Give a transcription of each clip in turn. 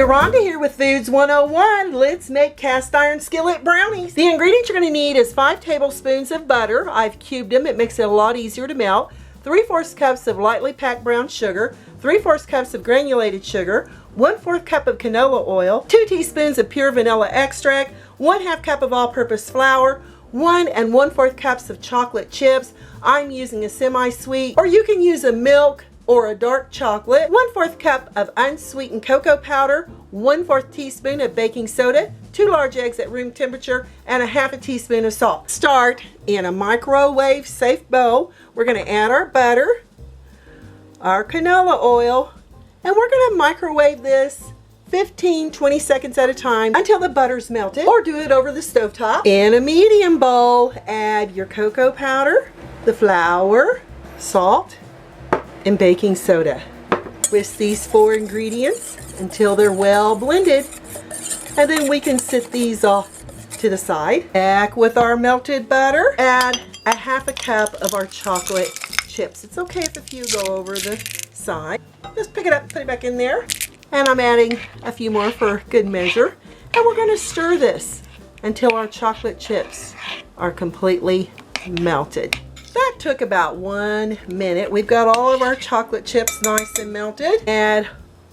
Rhonda here with Foods 101. Let's make cast iron skillet brownies. The ingredients you're going to need is 5 tablespoons of butter. I've cubed them. It makes it a lot easier to melt. 3/4 cups of lightly packed brown sugar. 3/4 cups of granulated sugar. 1/4 cup of canola oil. 2 teaspoons of pure vanilla extract. 1/2 cup of all-purpose flour. 1 1/4 cups of chocolate chips. I'm using a semi-sweet, or you can use a milk or a dark chocolate. 1/4 cup of unsweetened cocoa powder, 1/4 teaspoon of baking soda, 2 large eggs at room temperature, and 1/2 teaspoon of salt. Start in a microwave safe bowl. We're going to add our butter, our canola oil, and we're going to microwave this 15-20 seconds at a time until the butter's melted, or do it over the stovetop. In a medium bowl, add your cocoa powder, the flour, salt, and baking soda. Whisk these 4 ingredients until they're well blended, and then we can set these off to the side. Back with our melted butter, add 1/2 cup of our chocolate chips. It's okay if a few go over the side. Just pick it up and put it back in there. And I'm adding a few more for good measure. And we're going to stir this until our chocolate chips are completely melted. That took about 1 minute. We've got all of our chocolate chips nice and melted. Add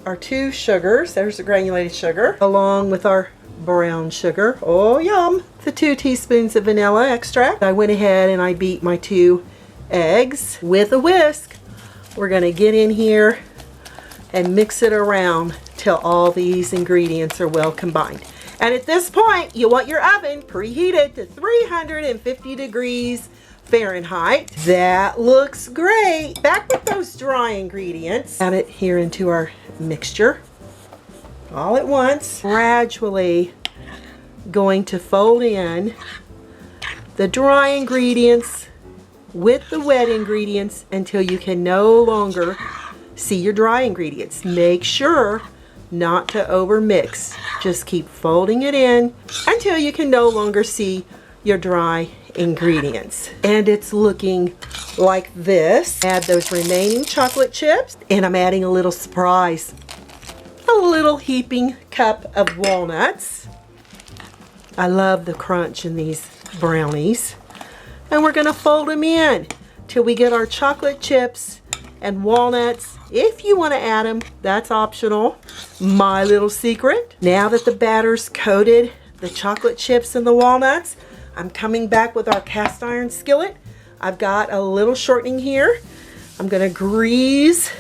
our 2 sugars. There's the granulated sugar, along with our brown sugar. Oh, yum. The 2 teaspoons of vanilla extract. I went ahead and I beat my 2 eggs with a whisk. We're going to get in here and mix it around till all these ingredients are well combined. And at this point, you want your oven preheated to 350 degrees Fahrenheit. That looks great. Back with those dry ingredients. Add it here into our mixture all at once. Gradually going to fold in the dry ingredients with the wet ingredients until you can no longer see your dry ingredients. Make sure not to overmix. Just keep folding it in until you can no longer see your dry ingredients. And it's looking like this. Add those remaining chocolate chips, and I'm adding a little surprise. A little heaping cup of walnuts. I love the crunch in these brownies. And we're going to fold them in till we get our chocolate chips and walnuts. If you want to add them, that's optional. My little secret. Now that the batter's coated the chocolate chips and the walnuts, I'm coming back with our cast iron skillet. I've got a little shortening here. I'm going to grease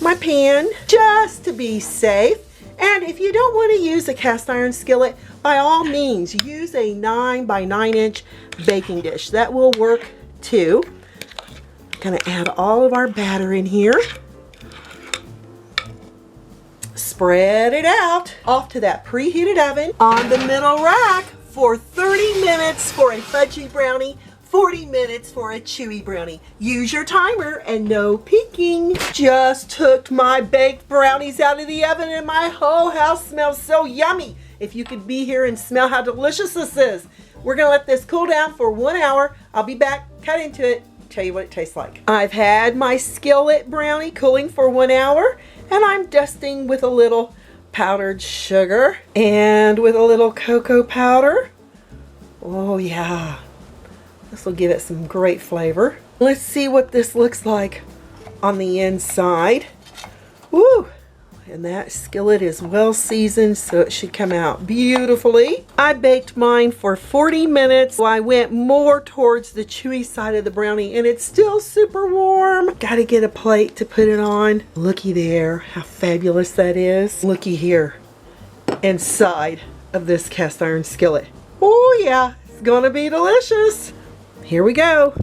my pan just to be safe. And if you don't want to use a cast iron skillet, by all means, use a 9 by 9 inch baking dish. That will work too. Going to add all of our batter in here. Spread it out off to that preheated oven on the middle rack for 30 minutes for a fudgy brownie, 40 minutes for a chewy brownie. Use your timer and no peeking. Just took my baked brownies out of the oven and my whole house smells so yummy. If you could be here and smell how delicious this is. We're going to let this cool down for 1 hour. I'll be back, cut into it, tell you what it tastes like. I've had my skillet brownie cooling for 1 hour, and I'm dusting with a little powdered sugar and with a little cocoa powder. Oh yeah, this will give it some great flavor. Let's see what this looks like on the inside. Woo! And that skillet is well seasoned, so it should come out beautifully. I baked mine for 40 minutes. So I went more towards the chewy side of the brownie, and it's still super warm. Gotta get a plate to put it on. Looky there, how fabulous that is. Looky here, inside of this cast iron skillet. Oh yeah, it's gonna be delicious. Here we go.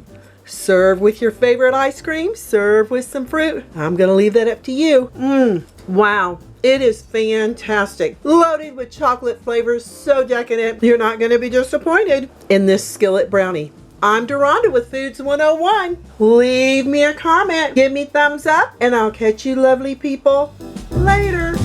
Serve with your favorite ice cream. Serve with some fruit. I'm gonna leave that up to you. Wow, it is fantastic. Loaded with chocolate flavors, so decadent. You're not gonna be disappointed in this skillet brownie. I'm Rhonda with Foods 101. Leave me a comment, give me thumbs up, and I'll catch you lovely people later.